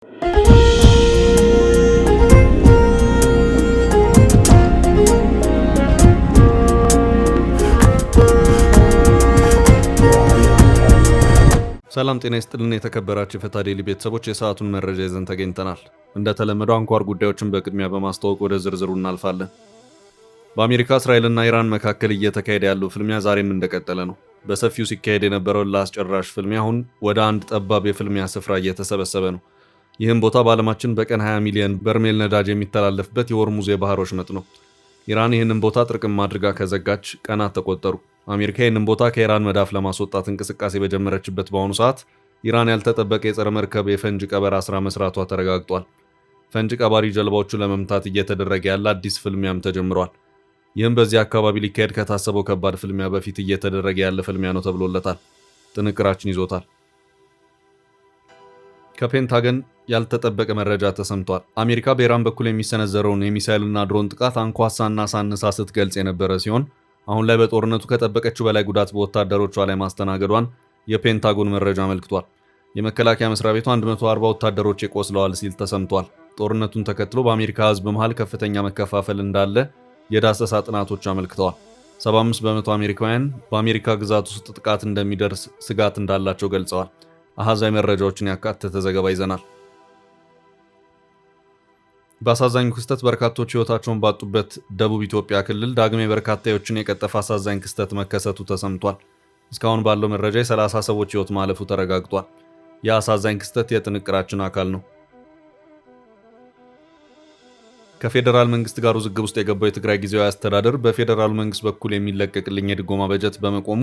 ሰላም ጤና ይስጥልን የተከበራችሁ የፈታ ዴይሊ ቤተሰቦች የሰዓቱን መረጃ ይዘን ተገኝተናል። እንደተለመደው አንኳር ጉዳዮችን በቅድሚያ በማስተዋወቅ ወደ ዝርዝሩ እናልፋለን። በአሜሪካ እስራኤልና ኢራን መካከል እየተካሄደ ያለው ፍልሚያ ዛሬም እንደቀጠለ ነው። በሰፊው ሲካሄድ የነበረው ለአስጨራሽ ፍልሚያ አሁን ወደ አንድ ጠባብ የፍልሚያ ስፍራ እየተሰበሰበ ነው። ይህም ቦታ በዓለማችን በቀን 20 ሚሊዮን በርሜል ነዳጅ የሚተላለፍበት የሆርሙዝ የባህር ወሽመጥ ነው። ኢራን ይህንን ቦታ ጥርቅም አድርጋ ከዘጋች ቀናት ተቆጠሩ። አሜሪካ ይህንን ቦታ ከኢራን መዳፍ ለማስወጣት እንቅስቃሴ በጀመረችበት በአሁኑ ሰዓት ኢራን ያልተጠበቀ የጸረ መርከብ የፈንጅ ቀበራ ስራ መስራቷ ተረጋግጧል። ፈንጅ ቀባሪ ጀልባዎቹ ለመምታት እየተደረገ ያለ አዲስ ፍልሚያም ተጀምሯል። ይህም በዚህ አካባቢ ሊካሄድ ከታሰበው ከባድ ፍልሚያ በፊት እየተደረገ ያለ ፍልሚያ ነው ተብሎለታል። ጥንቅራችን ይዞታል። ከፔንታገን ያልተጠበቀ መረጃ ተሰምቷል። አሜሪካ በኢራን በኩል የሚሰነዘረውን የሚሳይልና ድሮን ጥቃት አንኳሳና ሳንሳ ስትገልጽ የነበረ ሲሆን አሁን ላይ በጦርነቱ ከጠበቀችው በላይ ጉዳት በወታደሮቿ ላይ ማስተናገዷን የፔንታጎን መረጃ አመልክቷል። የመከላከያ መስሪያ ቤቱ 140 ወታደሮች ቆስለዋል ሲል ተሰምቷል። ጦርነቱን ተከትሎ በአሜሪካ ሕዝብ መሃል ከፍተኛ መከፋፈል እንዳለ የዳሰሳ ጥናቶች አመልክተዋል። 75 በመቶ አሜሪካውያን በአሜሪካ ግዛት ውስጥ ጥቃት እንደሚደርስ ስጋት እንዳላቸው ገልጸዋል። አሃዛዊ መረጃዎችን ያካተተ ዘገባ ይዘናል። በአሳዛኝ ክስተት በርካቶች ሕይወታቸውን ባጡበት ደቡብ ኢትዮጵያ ክልል ዳግም የበርካታዎችን የቀጠፈ አሳዛኝ ክስተት መከሰቱ ተሰምቷል። እስካሁን ባለው መረጃ የ30 ሰዎች ሕይወት ማለፉ ተረጋግጧል። የአሳዛኝ ክስተት የጥንቅራችን አካል ነው። ከፌዴራል መንግስት ጋር ውዝግብ ውስጥ የገባው የትግራይ ጊዜያዊ አስተዳደር በፌዴራሉ መንግስት በኩል የሚለቀቅልኝ የድጎማ በጀት በመቆሙ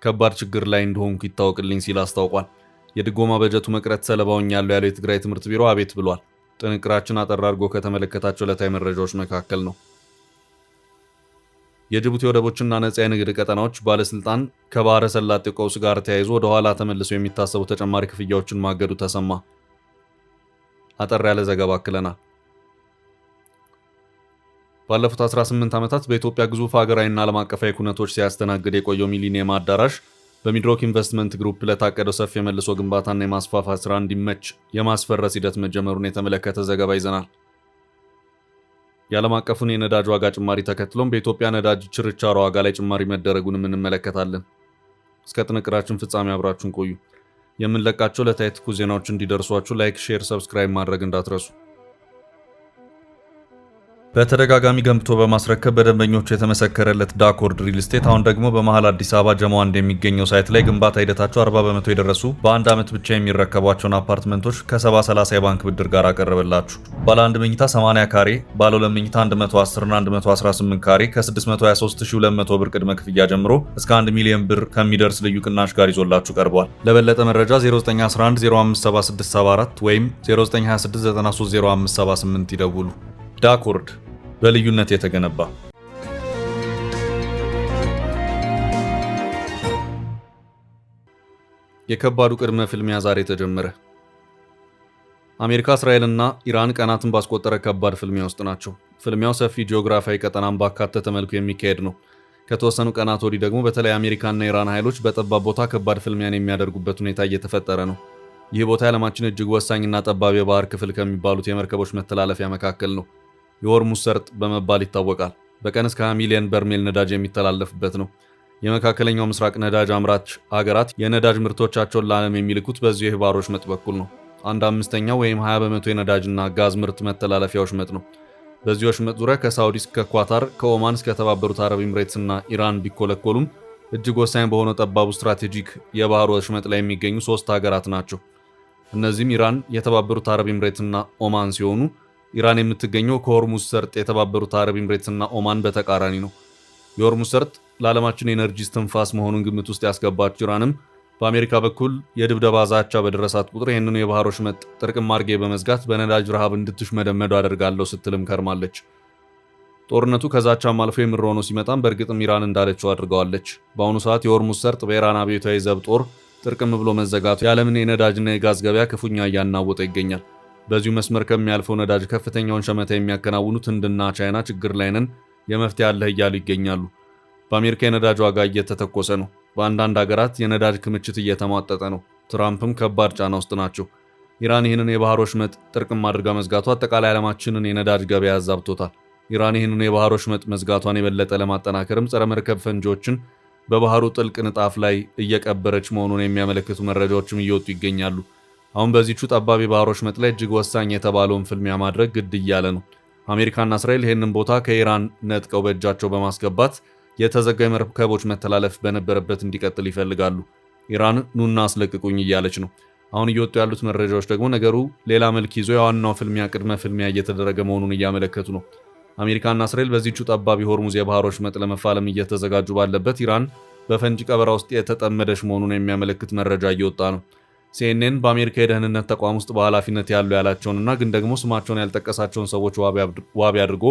ከባድ ችግር ላይ እንደሆንኩ ይታወቅልኝ ሲል አስታውቋል። የድጎማ በጀቱ መቅረት ሰለባውኛለሁ ያለው የትግራይ ትምህርት ቢሮ አቤት ብሏል። ጥንቅራችን አጠር አድርጎ ከተመለከታቸው ዕለታዊ መረጃዎች መካከል ነው። የጅቡቲ ወደቦችና ነጻ የንግድ ቀጠናዎች ባለስልጣን ከባህረ ሰላጤው ቀውስ ጋር ተያይዞ ወደ ኋላ ተመልሰው የሚታሰቡ ተጨማሪ ክፍያዎችን ማገዱ ተሰማ። አጠር ያለ ዘገባ አክለናል። ባለፉት 18 ዓመታት በኢትዮጵያ ግዙፍ ሀገራዊና ዓለም አቀፋዊ ኩነቶች ሲያስተናግድ የቆየው ሚሊኒየም አዳራሽ በሚድሮክ ኢንቨስትመንት ግሩፕ ለታቀደው ሰፊ የመልሶ ግንባታና የማስፋፋት ስራ እንዲመች የማስፈረስ ሂደት መጀመሩን የተመለከተ ዘገባ ይዘናል። የዓለም አቀፉን የነዳጅ ዋጋ ጭማሪ ተከትሎም በኢትዮጵያ ነዳጅ ችርቻሮ ዋጋ ላይ ጭማሪ መደረጉንም እንመለከታለን። እስከ ጥንቅራችን ፍጻሜ አብራችሁን ቆዩ። የምንለቃቸው ዕለታዊ ትኩስ ዜናዎች እንዲደርሷችሁ ላይክ፣ ሼር፣ ሰብስክራይብ ማድረግ እንዳትረሱ። በተደጋጋሚ ገንብቶ በማስረከብ በደንበኞቹ የተመሰከረለት ዳኮርድ ሪል ስቴት አሁን ደግሞ በመሃል አዲስ አበባ ጀሞ አንድ የሚገኘው ሳይት ላይ ግንባታ ሂደታቸው 40 በመቶ የደረሱ በአንድ ዓመት ብቻ የሚረከቧቸውን አፓርትመንቶች ከ70/30 የባንክ ብድር ጋር አቀረበላችሁ። ባለ 1 መኝታ 80 ካሬ፣ ባለ 2 መኝታ 110 እና 118 ካሬ ከ623200 ብር ቅድመ ክፍያ ጀምሮ እስከ 1 ሚሊዮን ብር ከሚደርስ ልዩ ቅናሽ ጋር ይዞላችሁ ቀርቧል። ለበለጠ መረጃ 0911 057674 ወይም 0926 930578 ይደውሉ። ዳኮርድ በልዩነት የተገነባ። የከባዱ ቅድመ ፍልሚያ ዛሬ ተጀመረ። አሜሪካ፣ እስራኤልና ኢራን ቀናትን ባስቆጠረ ከባድ ፍልሚያ ውስጥ ናቸው። ፍልሚያው ሰፊ ጂኦግራፊያዊ ቀጠናን ባካተተ መልኩ የሚካሄድ ነው። ከተወሰኑ ቀናት ወዲህ ደግሞ በተለይ አሜሪካና ኢራን ኃይሎች በጠባብ ቦታ ከባድ ፍልሚያን የሚያደርጉበት ሁኔታ እየተፈጠረ ነው። ይህ ቦታ የዓለማችን እጅግ ወሳኝና ጠባብ የባህር ክፍል ከሚባሉት የመርከቦች መተላለፊያ መካከል ነው። የሆርሙዝ ሰርጥ በመባል ይታወቃል። በቀን እስከ 20 ሚሊዮን በርሜል ነዳጅ የሚተላለፍበት ነው። የመካከለኛው ምስራቅ ነዳጅ አምራች ሀገራት የነዳጅ ምርቶቻቸውን ለዓለም የሚልኩት በዚሁ የባህር ወሽመጥ በኩል ነው። 1/5 ወይም 20 በመቶ የነዳጅና ጋዝ ምርት መተላለፊያ ወሽመጥ ነው። በዚህ ወሽመጥ ዙሪያ ከሳውዲ እስከ ኳታር፣ ከኦማን እስከ ተባበሩት አረብ ኤምሬትስና ኢራን ቢኮለኮሉም እጅግ ወሳኝ በሆነው ጠባቡ ስትራቴጂክ የባህር ወሽመጥ ላይ የሚገኙ 3 ሀገራት ናቸው። እነዚህም ኢራን፣ የተባበሩት አረብ ኤምሬትስና ኦማን ሲሆኑ ኢራን የምትገኘው ከሆርሙዝ ሰርጥ የተባበሩት አረብ ኤምሬትስና ኦማን በተቃራኒ ነው። የሆርሙዝ ሰርጥ ለዓለማችን የኤነርጂ እስትንፋስ መሆኑን ግምት ውስጥ ያስገባችው ኢራንም በአሜሪካ በኩል የድብደባ ዛቻ በደረሳት ቁጥር ይህንኑ የባህር ወሽመጥ ጥርቅም አድርጌ በመዝጋት በነዳጅ ረሃብ እንድትሽመደመዱ አደርጋለሁ ስትልም ከርማለች። ጦርነቱ ከዛቻም አልፎ የምር ሆኖ ሲመጣም በእርግጥም ኢራን እንዳለችው አድርገዋለች። በአሁኑ ሰዓት የሆርሙዝ ሰርጥ በኢራን አብዮታዊ ዘብ ጦር ጥርቅም ብሎ መዘጋቱ የዓለምን የነዳጅና የጋዝ ገበያ ክፉኛ እያናወጠ ይገኛል። በዚሁ መስመር ከሚያልፈው ነዳጅ ከፍተኛውን ሸመታ የሚያከናውኑት ህንድና ቻይና ችግር ላይ ነን፣ የመፍትሄ አለህ እያሉ ይገኛሉ። በአሜሪካ የነዳጅ ዋጋ እየተተኮሰ ነው። በአንዳንድ ሀገራት የነዳጅ ክምችት እየተሟጠጠ ነው። ትራምፕም ከባድ ጫና ውስጥ ናቸው። ኢራን ይህንን የባህር ወሽመጥ ጥርቅም አድርጋ መዝጋቷ አጠቃላይ ዓለማችንን የነዳጅ ገበያ አዛብቶታል። ኢራን ይህንን የባህር ወሽመጥ መዝጋቷን የበለጠ ለማጠናከርም ጸረ መርከብ ፈንጂዎችን በባህሩ ጥልቅ ንጣፍ ላይ እየቀበረች መሆኑን የሚያመለክቱ መረጃዎችም እየወጡ ይገኛሉ። አሁን በዚቹ ጠባብ የባህር ወሽመጥ ላይ እጅግ ወሳኝ የተባለውን ፍልሚያ ማድረግ ግድ እያለ ነው። አሜሪካና እስራኤል ይህንን ቦታ ከኢራን ነጥቀው በእጃቸው በማስገባት የተዘጋ የመርከቦች መተላለፍ በነበረበት እንዲቀጥል ይፈልጋሉ። ኢራን ኑና አስለቅቁኝ እያለች ነው። አሁን እየወጡ ያሉት መረጃዎች ደግሞ ነገሩ ሌላ መልክ ይዞ የዋናው ፍልሚያ ቅድመ ፍልሚያ እየተደረገ መሆኑን እያመለከቱ ነው። አሜሪካና እስራኤል በዚቹ ጠባብ የሆርሙዝ የባህር ወሽመጥ ለመፋለም እየተዘጋጁ ባለበት ኢራን በፈንጂ ቀበራ ውስጥ የተጠመደች መሆኑን የሚያመለክት መረጃ እየወጣ ነው። ሲኤንኤን በአሜሪካ የደህንነት ተቋም ውስጥ በኃላፊነት ያሉ ያላቸውንና ግን ደግሞ ስማቸውን ያልጠቀሳቸውን ሰዎች ዋቢ አድርጎ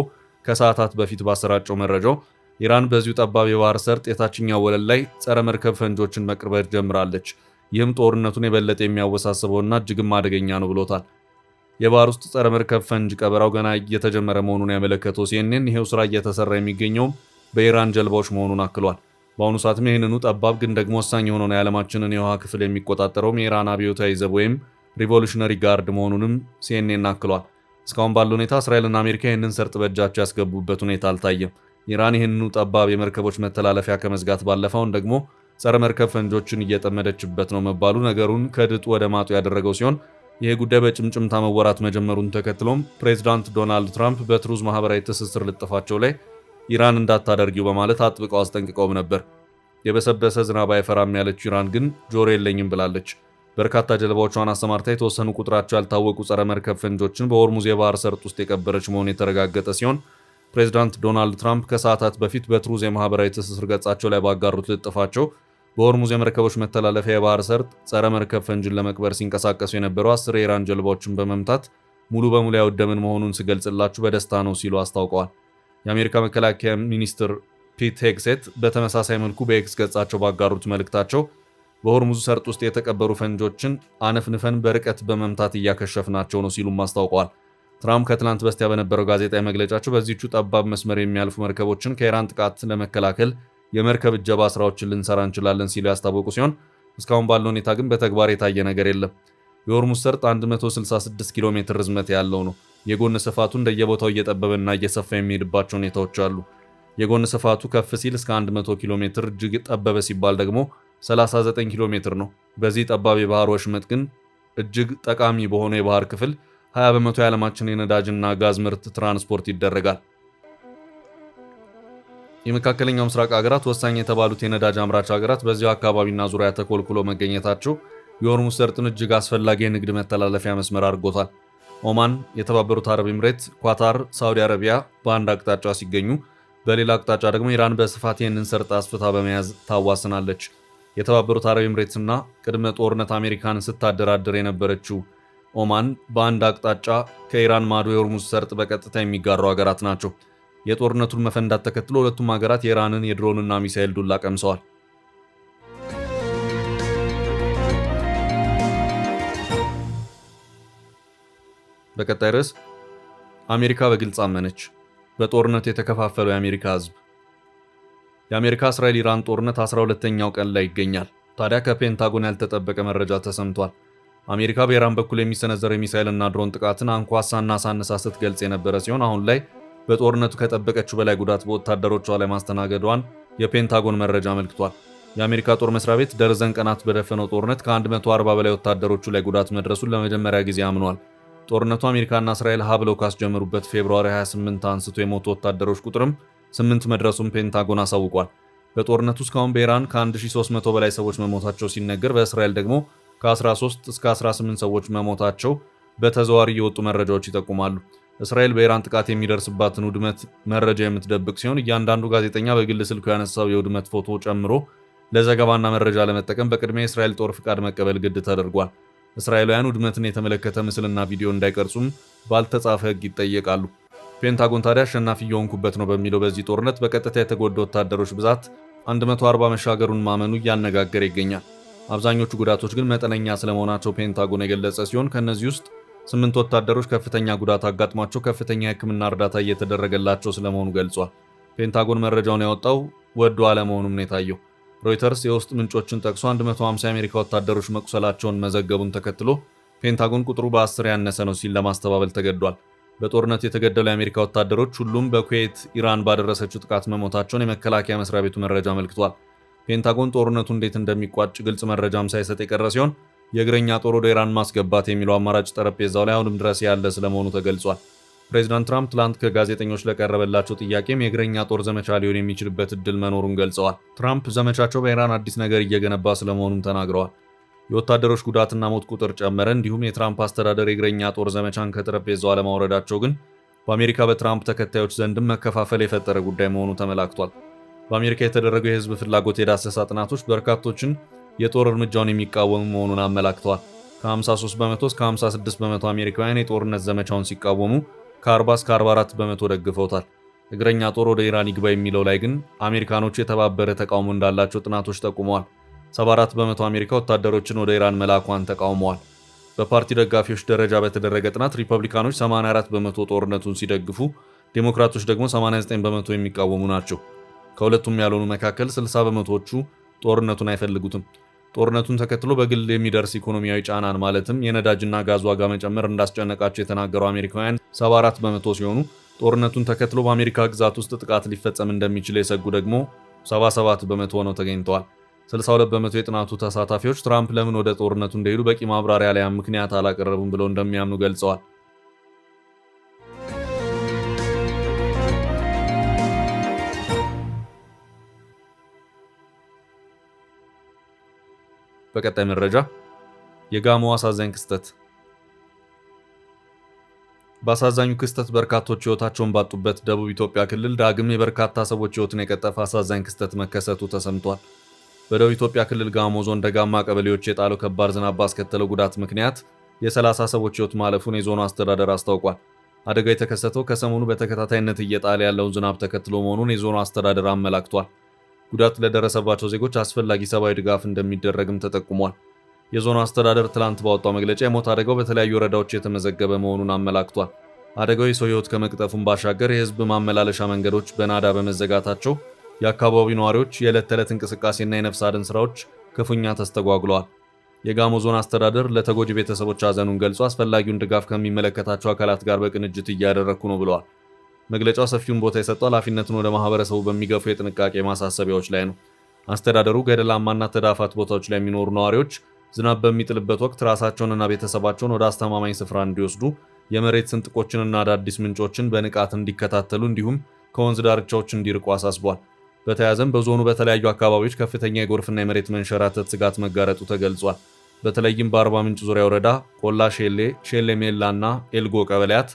ከሰዓታት በፊት ባሰራጨው መረጃው ኢራን በዚሁ ጠባብ የባህር ሰርጥ የታችኛው ወለል ላይ ጸረ መርከብ ፈንጆችን መቅረብ ጀምራለች። ይህም ጦርነቱን የበለጠ የሚያወሳስበውና እጅግም አደገኛ ነው ብሎታል። የባህር ውስጥ ጸረ መርከብ ፈንጅ ቀበራው ገና እየተጀመረ መሆኑን ያመለከተው ሲኤንኤን ይሄው ስራ እየተሰራ የሚገኘውም በኢራን ጀልባዎች መሆኑን አክሏል። በአሁኑ ሰዓትም ይህንኑ ጠባብ ግን ደግሞ ወሳኝ የሆነውን የዓለማችንን የውሃ ክፍል የሚቆጣጠረውም የኢራን አብዮታዊ ዘብ ወይም ሪቮሉሽነሪ ጋርድ መሆኑንም ሲኤንኤን አክሏል። እስካሁን ባለው ሁኔታ እስራኤልና አሜሪካ ይህንን ሰርጥ በእጃቸው ያስገቡበት ሁኔታ አልታየም። ኢራን ይህንኑ ጠባብ የመርከቦች መተላለፊያ ከመዝጋት ባለፈውን ደግሞ ጸረ መርከብ ፈንጆችን እየጠመደችበት ነው መባሉ ነገሩን ከድጡ ወደ ማጡ ያደረገው ሲሆን ይህ ጉዳይ በጭምጭምታ መወራት መጀመሩን ተከትሎም ፕሬዚዳንት ዶናልድ ትራምፕ በትሩዝ ማህበራዊ ትስስር ልጥፋቸው ላይ ኢራን እንዳታደርጊው በማለት አጥብቀው አስጠንቅቀውም ነበር። የበሰበሰ ዝናብ አይፈራም ያለችው ኢራን ግን ጆሮ የለኝም ብላለች። በርካታ ጀልባዎቿን አሰማርታ የተወሰኑ ቁጥራቸው ያልታወቁ ጸረ መርከብ ፈንጆችን በሆርሙዝ የባህር ሰርጥ ውስጥ የቀበረች መሆኑ የተረጋገጠ ሲሆን ፕሬዚዳንት ዶናልድ ትራምፕ ከሰዓታት በፊት በትሩዝ የማህበራዊ ትስስር ገጻቸው ላይ ባጋሩት ልጥፋቸው በሆርሙዝ የመርከቦች መተላለፊያ የባህር ሰርጥ ጸረ መርከብ ፈንጅን ለመቅበር ሲንቀሳቀሱ የነበሩ 10 የኢራን ጀልባዎችን በመምታት ሙሉ በሙሉ ያወደምን መሆኑን ስገልጽላችሁ በደስታ ነው ሲሉ አስታውቀዋል። የአሜሪካ መከላከያ ሚኒስትር ፒት ሄግሴት በተመሳሳይ መልኩ በኤክስ ገጻቸው ባጋሩት መልእክታቸው በሆርሙዝ ሰርጥ ውስጥ የተቀበሩ ፈንጆችን አነፍንፈን በርቀት በመምታት እያከሸፍናቸው ነው ሲሉም አስታውቀዋል። ትራምፕ ከትላንት በስቲያ በነበረው ጋዜጣዊ መግለጫቸው በዚቹ ጠባብ መስመር የሚያልፉ መርከቦችን ከኢራን ጥቃት ለመከላከል የመርከብ እጀባ ስራዎችን ልንሰራ እንችላለን ሲሉ ያስታወቁ ሲሆን እስካሁን ባለው ሁኔታ ግን በተግባር የታየ ነገር የለም። የሆርሙዝ ሰርጥ 166 ኪሎ ሜትር ርዝመት ያለው ነው። የጎን ስፋቱ እንደየቦታው እየጠበበና እየሰፋ የሚሄድባቸው ሁኔታዎች አሉ። የጎን ስፋቱ ከፍ ሲል እስከ 100 ኪሎ ሜትር፣ እጅግ ጠበበ ሲባል ደግሞ 39 ኪሎ ሜትር ነው። በዚህ ጠባብ የባህር ወሽመጥ ግን እጅግ ጠቃሚ በሆነው የባህር ክፍል 20 በመቶ የዓለማችን የነዳጅና ጋዝ ምርት ትራንስፖርት ይደረጋል። የመካከለኛው ምስራቅ ሀገራት ወሳኝ የተባሉት የነዳጅ አምራች ሀገራት በዚሁ አካባቢና ዙሪያ ተኮልኩሎ መገኘታቸው የሆርሙዝ ሰርጥን እጅግ አስፈላጊ የንግድ መተላለፊያ መስመር አድርጎታል። ኦማን፣ የተባበሩት አረብ ኤምሬት፣ ኳታር፣ ሳውዲ አረቢያ በአንድ አቅጣጫ ሲገኙ፣ በሌላ አቅጣጫ ደግሞ ኢራን በስፋት ይህንን ሰርጥ አስፍታ በመያዝ ታዋስናለች። የተባበሩት አረብ ኤምሬትና ቅድመ ጦርነት አሜሪካንን ስታደራድር የነበረችው ኦማን በአንድ አቅጣጫ ከኢራን ማዶ የሆርሙዝ ሰርጥ በቀጥታ የሚጋሩ ሀገራት ናቸው። የጦርነቱን መፈንዳት ተከትሎ ሁለቱም ሀገራት የኢራንን የድሮንና ሚሳኤል ዱላ ቀምሰዋል። በቀጣይ ርዕስ አሜሪካ በግልጽ አመነች። በጦርነት የተከፋፈለው የአሜሪካ ሕዝብ። የአሜሪካ እስራኤል ኢራን ጦርነት 12ኛው ቀን ላይ ይገኛል። ታዲያ ከፔንታጎን ያልተጠበቀ መረጃ ተሰምቷል። አሜሪካ በኢራን በኩል የሚሰነዘር የሚሳኤልና ድሮን ጥቃትን አንኳሳና አሳንሳ ስትገልጽ የነበረ ሲሆን አሁን ላይ በጦርነቱ ከጠበቀችው በላይ ጉዳት በወታደሮቿ ላይ ማስተናገዷን የፔንታጎን መረጃ አመልክቷል። የአሜሪካ ጦር መስሪያ ቤት ደርዘን ቀናት በደፈነው ጦርነት ከ140 በላይ ወታደሮቹ ላይ ጉዳት መድረሱን ለመጀመሪያ ጊዜ አምኗል። ጦርነቱ አሜሪካና እስራኤል ሀብለው ካስጀመሩበት ፌብሩዋሪ 28 አንስቶ የሞቱ ወታደሮች ቁጥርም 8 መድረሱን ፔንታጎን አሳውቋል። በጦርነቱ እስካሁን በኢራን ከ1300 በላይ ሰዎች መሞታቸው ሲነገር በእስራኤል ደግሞ ከ13 እስከ 18 ሰዎች መሞታቸው በተዘዋዋሪ የወጡ መረጃዎች ይጠቁማሉ። እስራኤል በኢራን ጥቃት የሚደርስባትን ውድመት መረጃ የምትደብቅ ሲሆን እያንዳንዱ ጋዜጠኛ በግል ስልኩ ያነሳው የውድመት ፎቶ ጨምሮ ለዘገባና መረጃ ለመጠቀም በቅድሚያ የእስራኤል ጦር ፍቃድ መቀበል ግድ ተደርጓል። እስራኤላውያን ውድመትን የተመለከተ ምስልና ቪዲዮ እንዳይቀርጹም ባልተጻፈ ሕግ ይጠየቃሉ። ፔንታጎን ታዲያ አሸናፊ እየሆንኩበት ነው በሚለው በዚህ ጦርነት በቀጥታ የተጎዱ ወታደሮች ብዛት 140 መሻገሩን ማመኑ እያነጋገረ ይገኛል። አብዛኞቹ ጉዳቶች ግን መጠነኛ ስለመሆናቸው ፔንታጎን የገለጸ ሲሆን ከእነዚህ ውስጥ 8 ወታደሮች ከፍተኛ ጉዳት አጋጥሟቸው ከፍተኛ የሕክምና እርዳታ እየተደረገላቸው ስለመሆኑ ገልጿል። ፔንታጎን መረጃውን ያወጣው ወዶ አለመሆኑም ነው የታየው። ሮይተርስ የውስጥ ምንጮችን ጠቅሶ 150 የአሜሪካ ወታደሮች መቁሰላቸውን መዘገቡን ተከትሎ ፔንታጎን ቁጥሩ በ10 ያነሰ ነው ሲል ለማስተባበል ተገዷል። በጦርነት የተገደሉ የአሜሪካ ወታደሮች ሁሉም በኩዌት ኢራን ባደረሰችው ጥቃት መሞታቸውን የመከላከያ መስሪያ ቤቱ መረጃ አመልክቷል። ፔንታጎን ጦርነቱ እንዴት እንደሚቋጭ ግልጽ መረጃም ሳይሰጥ የቀረ ሲሆን የእግረኛ ጦር ወደ ኢራን ማስገባት የሚለው አማራጭ ጠረጴዛው ላይ አሁንም ድረስ ያለ ስለመሆኑ ተገልጿል። ፕሬዚዳንት ትራምፕ ትላንት ከጋዜጠኞች ለቀረበላቸው ጥያቄም የእግረኛ ጦር ዘመቻ ሊሆን የሚችልበት እድል መኖሩን ገልጸዋል። ትራምፕ ዘመቻቸው በኢራን አዲስ ነገር እየገነባ ስለመሆኑም ተናግረዋል። የወታደሮች ጉዳትና ሞት ቁጥር ጨመረ። እንዲሁም የትራምፕ አስተዳደር የእግረኛ ጦር ዘመቻን ከጠረጴዛው አለማውረዳቸው ግን በአሜሪካ በትራምፕ ተከታዮች ዘንድም መከፋፈል የፈጠረ ጉዳይ መሆኑ ተመላክቷል። በአሜሪካ የተደረገው የህዝብ ፍላጎት የዳሰሳ ጥናቶች በርካቶችን የጦር እርምጃውን የሚቃወሙ መሆኑን አመላክተዋል። ከ53 በመቶ እስከ 56 በመቶ አሜሪካውያን የጦርነት ዘመቻውን ሲቃወሙ ከ40 እስከ 44 በመቶ ደግፈውታል። እግረኛ ጦር ወደ ኢራን ይግባ የሚለው ላይ ግን አሜሪካኖቹ የተባበረ ተቃውሞ እንዳላቸው ጥናቶች ጠቁመዋል። 74 በመቶ አሜሪካ ወታደሮችን ወደ ኢራን መላኳን ተቃውመዋል። በፓርቲ ደጋፊዎች ደረጃ በተደረገ ጥናት ሪፐብሊካኖች 84 በመቶ ጦርነቱን ሲደግፉ፣ ዴሞክራቶች ደግሞ 89 በመቶ የሚቃወሙ ናቸው። ከሁለቱም ያልሆኑ መካከል 60 በመቶዎቹ ጦርነቱን አይፈልጉትም። ጦርነቱን ተከትሎ በግል የሚደርስ ኢኮኖሚያዊ ጫናን ማለትም የነዳጅና ጋዝ ዋጋ መጨመር እንዳስጨነቃቸው የተናገሩ አሜሪካውያን 74 በመቶ ሲሆኑ ጦርነቱን ተከትሎ በአሜሪካ ግዛት ውስጥ ጥቃት ሊፈጸም እንደሚችል የሰጉ ደግሞ 77 በመቶ ሆነው ተገኝተዋል። 62 በመቶ የጥናቱ ተሳታፊዎች ትራምፕ ለምን ወደ ጦርነቱ እንደሄዱ በቂ ማብራሪያ ላይም ምክንያት አላቀረቡም ብለው እንደሚያምኑ ገልጸዋል። በቀጣይ መረጃ የጋሞ አሳዛኝ ክስተት። በአሳዛኙ ክስተት በርካቶች ሕይወታቸውን ባጡበት ደቡብ ኢትዮጵያ ክልል ዳግም የበርካታ ሰዎች ሕይወትን የቀጠፈ አሳዛኝ ክስተት መከሰቱ ተሰምቷል። በደቡብ ኢትዮጵያ ክልል ጋሞ ዞን ደጋማ ቀበሌዎች የጣለው ከባድ ዝናብ ባስከተለው ጉዳት ምክንያት የ30 ሰዎች ሕይወት ማለፉን የዞኑ አስተዳደር አስታውቋል። አደጋው የተከሰተው ከሰሞኑ በተከታታይነት እየጣለ ያለውን ዝናብ ተከትሎ መሆኑን የዞኑ አስተዳደር አመላክቷል። ጉዳት ለደረሰባቸው ዜጎች አስፈላጊ ሰብአዊ ድጋፍ እንደሚደረግም ተጠቁሟል። የዞኑ አስተዳደር ትላንት ባወጣው መግለጫ የሞት አደጋው በተለያዩ ወረዳዎች የተመዘገበ መሆኑን አመላክቷል። አደጋው የሰው ሕይወት ከመቅጠፉም ባሻገር የህዝብ ማመላለሻ መንገዶች በናዳ በመዘጋታቸው የአካባቢው ነዋሪዎች የዕለት ተዕለት እንቅስቃሴና የነፍስ አድን ስራዎች ክፉኛ ተስተጓጉለዋል። የጋሞ ዞን አስተዳደር ለተጎጂ ቤተሰቦች ሐዘኑን ገልጾ አስፈላጊውን ድጋፍ ከሚመለከታቸው አካላት ጋር በቅንጅት እያደረግኩ ነው ብለዋል። መግለጫው ሰፊውን ቦታ የሰጠው ኃላፊነቱን ወደ ማህበረሰቡ በሚገፉ የጥንቃቄ ማሳሰቢያዎች ላይ ነው። አስተዳደሩ ገደላማና ተዳፋት ቦታዎች ላይ የሚኖሩ ነዋሪዎች ዝናብ በሚጥልበት ወቅት ራሳቸውንና ቤተሰባቸውን ወደ አስተማማኝ ስፍራ እንዲወስዱ፣ የመሬት ስንጥቆችንና አዳዲስ ምንጮችን በንቃት እንዲከታተሉ እንዲሁም ከወንዝ ዳርቻዎች እንዲርቁ አሳስቧል። በተያያዘም በዞኑ በተለያዩ አካባቢዎች ከፍተኛ የጎርፍና የመሬት መንሸራተት ስጋት መጋረጡ ተገልጿል። በተለይም በአርባ ምንጭ ዙሪያ ወረዳ ቆላ ሼሌ፣ ሼሌ ሜላ እና ኤልጎ ቀበሌያት፣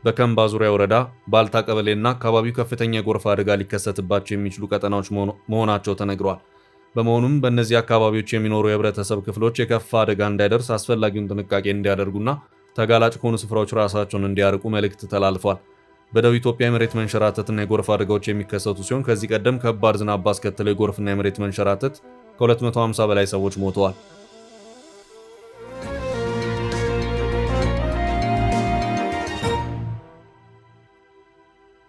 በከምባ ዙሪያ ወረዳ ባልታ ቀበሌና አካባቢው ከፍተኛ የጎርፍ አደጋ ሊከሰትባቸው የሚችሉ ቀጠናዎች መሆናቸው ተነግሯል። በመሆኑም በእነዚህ አካባቢዎች የሚኖሩ የህብረተሰብ ክፍሎች የከፋ አደጋ እንዳይደርስ አስፈላጊውን ጥንቃቄ እንዲያደርጉና ተጋላጭ ከሆኑ ስፍራዎች ራሳቸውን እንዲያርቁ መልእክት ተላልፏል። በደቡብ ኢትዮጵያ የመሬት መንሸራተትና የጎርፍ አደጋዎች የሚከሰቱ ሲሆን ከዚህ ቀደም ከባድ ዝናብ ባስከተለው የጎርፍና የመሬት መንሸራተት ከ250 በላይ ሰዎች ሞተዋል።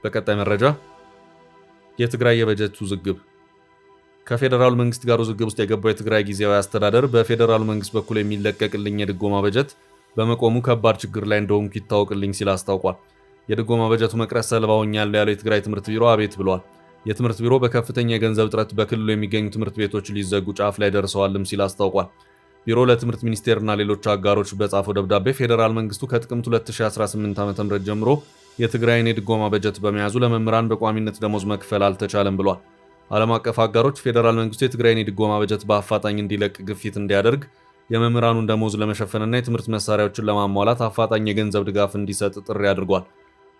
በቀጣይ መረጃ የትግራይ የበጀት ውዝግብ። ከፌዴራሉ መንግስት ጋር ውዝግብ ውስጥ የገባው የትግራይ ጊዜያዊ አስተዳደር በፌዴራሉ መንግስት በኩል የሚለቀቅልኝ የድጎማ በጀት በመቆሙ ከባድ ችግር ላይ እንደሆንኩ ይታወቅልኝ ሲል አስታውቋል። የድጎማ በጀቱ መቅረት ሰለባ ሆኛለሁ ያለው የትግራይ ትምህርት ቢሮ አቤት ብሏል። የትምህርት ቢሮ በከፍተኛ የገንዘብ እጥረት በክልሉ የሚገኙ ትምህርት ቤቶች ሊዘጉ ጫፍ ላይ ደርሰዋልም ሲል አስታውቋል። ቢሮ ለትምህርት ሚኒስቴርና ሌሎች አጋሮች በጻፈው ደብዳቤ ፌዴራል መንግስቱ ከጥቅምት 2018 ዓ.ም ጀምሮ የትግራይን የድጎማ በጀት በመያዙ ለመምህራን በቋሚነት ደሞዝ መክፈል አልተቻለም ብሏል። ዓለም አቀፍ አጋሮች ፌዴራል መንግስቱ የትግራይን የድጎማ በጀት በአፋጣኝ እንዲለቅ ግፊት እንዲያደርግ፣ የመምህራኑን ደሞዝ ለመሸፈንና የትምህርት መሳሪያዎችን ለማሟላት አፋጣኝ የገንዘብ ድጋፍ እንዲሰጥ ጥሪ አድርጓል።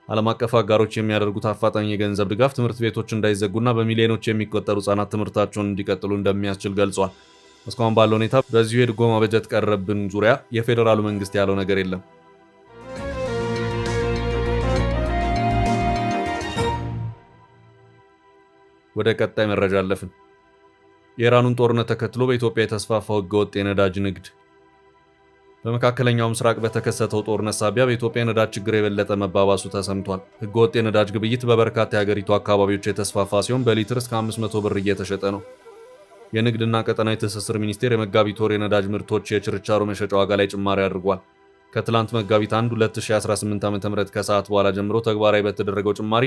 ዓለም አቀፍ አጋሮች የሚያደርጉት አፋጣኝ የገንዘብ ድጋፍ ትምህርት ቤቶች እንዳይዘጉና በሚሊዮኖች የሚቆጠሩ ህጻናት ትምህርታቸውን እንዲቀጥሉ እንደሚያስችል ገልጿል። እስካሁን ባለው ሁኔታ በዚሁ የድጎማ በጀት ቀረብን ዙሪያ የፌዴራሉ መንግስት ያለው ነገር የለም። ወደ ቀጣይ መረጃ አለፍን። የኢራኑን ጦርነት ተከትሎ በኢትዮጵያ የተስፋፋው ህገወጥ የነዳጅ ንግድ። በመካከለኛው ምስራቅ በተከሰተው ጦርነት ሳቢያ በኢትዮጵያ የነዳጅ ችግር የበለጠ መባባሱ ተሰምቷል። ህገወጥ የነዳጅ ግብይት በበርካታ የሀገሪቱ አካባቢዎች የተስፋፋ ሲሆን በሊትር እስከ 500 ብር እየተሸጠ ነው። የንግድና ቀጠናዊ ትስስር ሚኒስቴር የመጋቢት ወር የነዳጅ ምርቶች የችርቻሮ መሸጫ ዋጋ ላይ ጭማሪ አድርጓል። ከትላንት መጋቢት 1 2018 ዓ.ም ከሰዓት በኋላ ጀምሮ ተግባራዊ በተደረገው ጭማሪ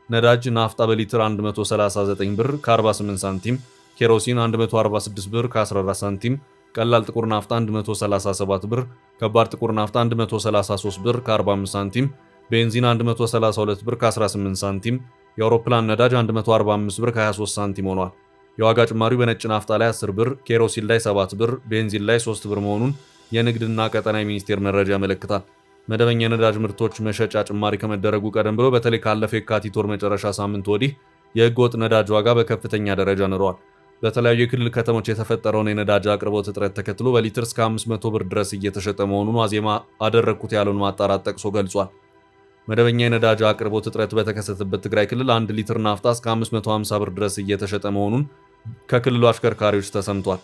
ነዳጅ ናፍጣ በሊትር 139 ብር ከ48 ሳንቲም፣ ኬሮሲን 146 ብር ከ14 ሳንቲም፣ ቀላል ጥቁር ናፍጣ 137 ብር፣ ከባድ ጥቁር ናፍጣ 133 ብር ከ45 ሳንቲም፣ ቤንዚን 132 ብር ከ18 ሳንቲም፣ የአውሮፕላን ነዳጅ 145 ብር ከ23 ሳንቲም ሆኗል። የዋጋ ጭማሪው በነጭ ናፍጣ ላይ 10 ብር፣ ኬሮሲን ላይ 7 ብር፣ ቤንዚን ላይ 3 ብር መሆኑን የንግድና ቀጠናዊ ሚኒስቴር መረጃ ያመለክታል። መደበኛ የነዳጅ ምርቶች መሸጫ ጭማሪ ከመደረጉ ቀደም ብሎ በተለይ ካለፈው የካቲት ወር መጨረሻ ሳምንት ወዲህ የህገወጥ ነዳጅ ዋጋ በከፍተኛ ደረጃ ንሯል። በተለያዩ የክልል ከተሞች የተፈጠረውን የነዳጅ አቅርቦት እጥረት ተከትሎ በሊትር እስከ 500 ብር ድረስ እየተሸጠ መሆኑን ዋዜማ አደረግኩት ያለውን ማጣራት ጠቅሶ ገልጿል። መደበኛ የነዳጅ አቅርቦት እጥረት በተከሰተበት ትግራይ ክልል 1 ሊትር ናፍጣ እስከ 550 ብር ድረስ እየተሸጠ መሆኑን ከክልሉ አሽከርካሪዎች ተሰምቷል።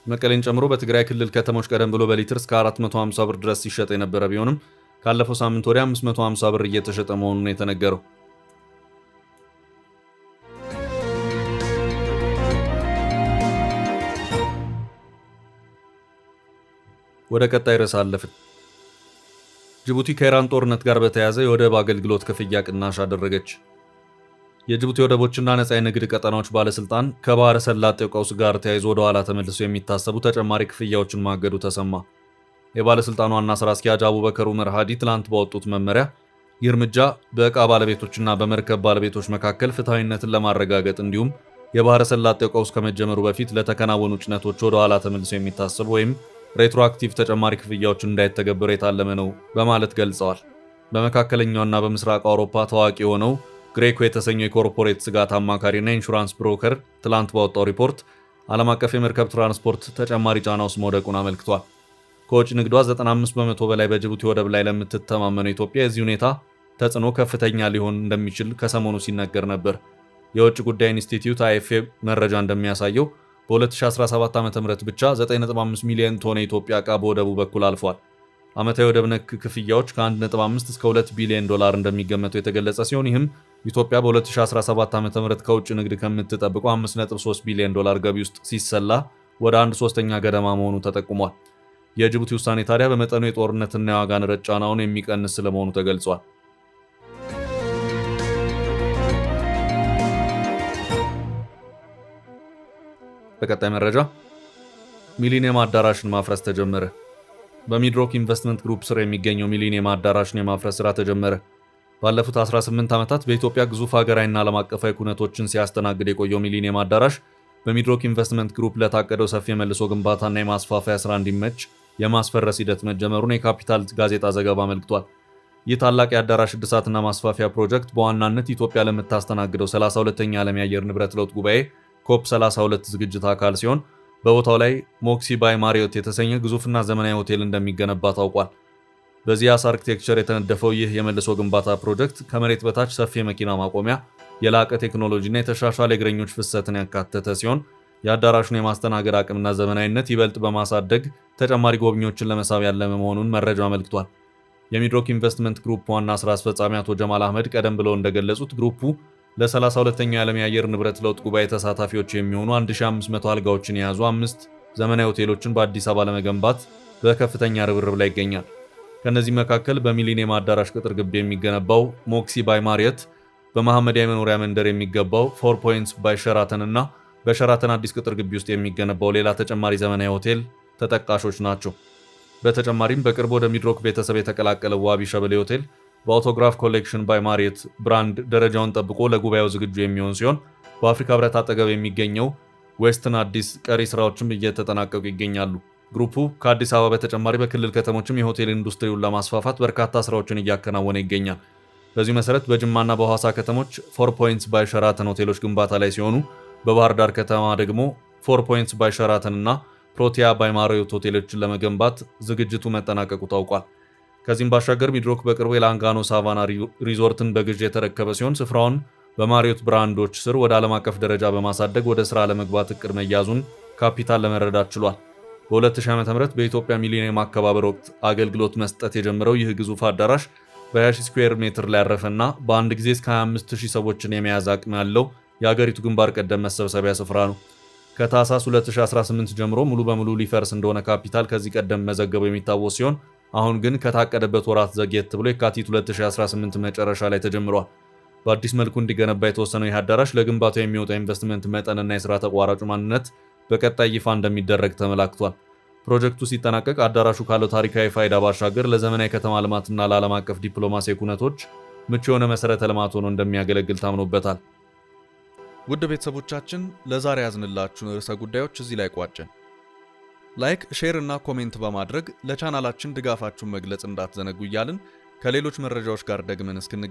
መቀሌን ጨምሮ በትግራይ ክልል ከተሞች ቀደም ብሎ በሊትር እስከ 450 ብር ድረስ ሲሸጥ የነበረ ቢሆንም ካለፈው ሳምንት ወዲያ 550 ብር እየተሸጠ መሆኑን የተነገረው። ወደ ቀጣይ ርዕስ አለፍን። ጅቡቲ ከኢራን ጦርነት ጋር በተያያዘ የወደብ አገልግሎት ክፍያ ቅናሽ አደረገች። የጅቡቲ ወደቦችና ነፃ የንግድ ቀጠናዎች ባለስልጣን ከባህረ ሰላጤው ቀውስ ጋር ተያይዞ ወደ ኋላ ተመልሰው የሚታሰቡ ተጨማሪ ክፍያዎችን ማገዱ ተሰማ። የባለስልጣኑ ዋና ስራ አስኪያጅ አቡበከር ኡመር ሃዲ ትላንት ባወጡት መመሪያ ይህ እርምጃ በዕቃ ባለቤቶችና በመርከብ ባለቤቶች መካከል ፍትሐዊነትን ለማረጋገጥ እንዲሁም የባህረ ሰላጤው ቀውስ ከመጀመሩ በፊት ለተከናወኑ ጭነቶች ወደ ኋላ ተመልሰው የሚታሰቡ ወይም ሬትሮአክቲቭ ተጨማሪ ክፍያዎች እንዳይተገበሩ የታለመ ነው በማለት ገልጸዋል። በመካከለኛውና በምስራቅ አውሮፓ ታዋቂ የሆነው ግሬኮ የተሰኘው የኮርፖሬት ስጋት አማካሪና ኢንሹራንስ ብሮከር ትላንት ባወጣው ሪፖርት ዓለም አቀፍ የመርከብ ትራንስፖርት ተጨማሪ ጫና ውስጥ መውደቁን አመልክቷል። ከውጭ ንግዷ 95 በመቶ በላይ በጅቡቲ ወደብ ላይ ለምትተማመነው ኢትዮጵያ የዚህ ሁኔታ ተጽዕኖ ከፍተኛ ሊሆን እንደሚችል ከሰሞኑ ሲነገር ነበር። የውጭ ጉዳይ ኢንስቲትዩት አይኤፍኤ መረጃ እንደሚያሳየው በ2017 ዓ.ም ብቻ 9.5 ሚሊዮን ቶን የኢትዮጵያ ዕቃ በወደቡ በኩል አልፏል። ዓመታዊ ወደብ ነክ ክፍያዎች ከ1.5 እስከ 2 ቢሊዮን ዶላር እንደሚገመቱ የተገለጸ ሲሆን ይህም ኢትዮጵያ በ2017 ዓ.ም ከውጭ ንግድ ከምትጠብቀው 5.3 ቢሊዮን ዶላር ገቢ ውስጥ ሲሰላ ወደ 1/3 ገደማ መሆኑ ተጠቁሟል። የጅቡቲ ውሳኔ ታዲያ በመጠኑ የጦርነትና የዋጋ ንረት ጫናውን የሚቀንስ ስለመሆኑ ተገልጿል። በቀጣይ መረጃ ሚሊኒየም አዳራሽን ማፍረስ ተጀመረ። በሚድሮክ ኢንቨስትመንት ግሩፕ ስር የሚገኘው ሚሊኒየም አዳራሽን የማፍረስ ስራ ተጀመረ። ባለፉት 18 ዓመታት በኢትዮጵያ ግዙፍ ሀገራዊና ዓለም አቀፋዊ ኩነቶችን ሲያስተናግድ የቆየው ሚሊኒየም አዳራሽ በሚድሮክ ኢንቨስትመንት ግሩፕ ለታቀደው ሰፊ የመልሶ ግንባታና የማስፋፊያ ስራ እንዲመች የማስፈረስ ሂደት መጀመሩን የካፒታል ጋዜጣ ዘገባ አመልክቷል። ይህ ታላቅ የአዳራሽ እድሳትና ማስፋፊያ ፕሮጀክት በዋናነት ኢትዮጵያ ለምታስተናግደው 32ኛ ዓለም የአየር ንብረት ለውጥ ጉባኤ ኮፕ 32 ዝግጅት አካል ሲሆን በቦታው ላይ ሞክሲ ባይ ማሪዮት የተሰኘ ግዙፍና ዘመናዊ ሆቴል እንደሚገነባ ታውቋል። በዚያስ አርኪቴክቸር የተነደፈው ይህ የመልሶ ግንባታ ፕሮጀክት ከመሬት በታች ሰፊ የመኪና ማቆሚያ፣ የላቀ ቴክኖሎጂና የተሻሻለ የእግረኞች ፍሰትን ያካተተ ሲሆን የአዳራሹን የማስተናገድ አቅምና ዘመናዊነት ይበልጥ በማሳደግ ተጨማሪ ጎብኚዎችን ለመሳብ ያለመ መሆኑን መረጃው አመልክቷል። የሚድሮክ ኢንቨስትመንት ግሩፕ ዋና ስራ አስፈጻሚ አቶ ጀማል አህመድ ቀደም ብለው እንደገለጹት ግሩፑ ለ32ኛው የዓለም የአየር ንብረት ለውጥ ጉባኤ ተሳታፊዎች የሚሆኑ 1500 አልጋዎችን የያዙ 5 ዘመናዊ ሆቴሎችን በአዲስ አበባ ለመገንባት በከፍተኛ ርብርብ ላይ ይገኛል። ከነዚህ መካከል በሚሊኒየም አዳራሽ ቅጥር ግቢ የሚገነባው ሞክሲ ባይ ማሪየት፣ በመሐመዲያ የመኖሪያ መንደር የሚገባው 4 ፖይንትስ ባይ ሸራተን እና በሸራተን አዲስ ቅጥር ግቢ ውስጥ የሚገነባው ሌላ ተጨማሪ ዘመናዊ ሆቴል ተጠቃሾች ናቸው። በተጨማሪም በቅርብ ወደ ሚድሮክ ቤተሰብ የተቀላቀለው ዋቢ ሸበሌ ሆቴል በአውቶግራፍ ኮሌክሽን ባይ ማሪየት ብራንድ ደረጃውን ጠብቆ ለጉባኤው ዝግጁ የሚሆን ሲሆን በአፍሪካ ህብረት አጠገብ የሚገኘው ዌስትን አዲስ ቀሪ ስራዎችም እየተጠናቀቁ ይገኛሉ። ግሩፑ ከአዲስ አበባ በተጨማሪ በክልል ከተሞችም የሆቴል ኢንዱስትሪውን ለማስፋፋት በርካታ ስራዎችን እያከናወነ ይገኛል። በዚህ መሰረት በጅማና በሐዋሳ ከተሞች 4 ፖይንትስ ባይ ሸራተን ሆቴሎች ግንባታ ላይ ሲሆኑ በባህር ዳር ከተማ ደግሞ 4 ፖይንትስ ባይ ሸራተን እና ፕሮቲያ ባይ ማሪዮት ሆቴሎችን ለመገንባት ዝግጅቱ መጠናቀቁ ታውቋል። ከዚህም ባሻገር ሚድሮክ በቅርቡ የላንጋኖ ሳቫና ሪዞርትን በግዥ የተረከበ ሲሆን ስፍራውን በማሪዮት ብራንዶች ስር ወደ ዓለም አቀፍ ደረጃ በማሳደግ ወደ ስራ ለመግባት እቅድ መያዙን ካፒታል ለመረዳት ችሏል። በ2000 ዓ.ም በኢትዮጵያ ሚሊኒየም አከባበር ወቅት አገልግሎት መስጠት የጀመረው ይህ ግዙፍ አዳራሽ በ20 ስኩዌር ሜትር ላይ ያረፈና በአንድ ጊዜ እስከ 25000 ሰዎችን የመያዝ አቅም ያለው የአገሪቱ ግንባር ቀደም መሰብሰቢያ ስፍራ ነው። ከታህሳስ 2018 ጀምሮ ሙሉ በሙሉ ሊፈርስ እንደሆነ ካፒታል ከዚህ ቀደም መዘገቡ የሚታወስ ሲሆን አሁን ግን ከታቀደበት ወራት ዘግየት ብሎ የካቲት 2018 መጨረሻ ላይ ተጀምሯል። በአዲስ መልኩ እንዲገነባ የተወሰነው ይህ አዳራሽ ለግንባታው የሚወጣው ኢንቨስትመንት መጠንና የሥራ ተቋራጩ ማንነት በቀጣይ ይፋ እንደሚደረግ ተመላክቷል። ፕሮጀክቱ ሲጠናቀቅ አዳራሹ ካለው ታሪካዊ ፋይዳ ባሻገር ለዘመናዊ ከተማ ልማትና ለዓለም አቀፍ ዲፕሎማሲያዊ ኩነቶች ምቹ የሆነ መሠረተ ልማት ሆኖ እንደሚያገለግል ታምኖበታል። ውድ ቤተሰቦቻችን ለዛሬ ያዝንላችሁን ርዕሰ ጉዳዮች እዚህ ላይ ቋጨን። ላይክ፣ ሼር እና ኮሜንት በማድረግ ለቻናላችን ድጋፋችሁን መግለጽ እንዳትዘነጉ እያልን ከሌሎች መረጃዎች ጋር ደግመን እስክንገናኝ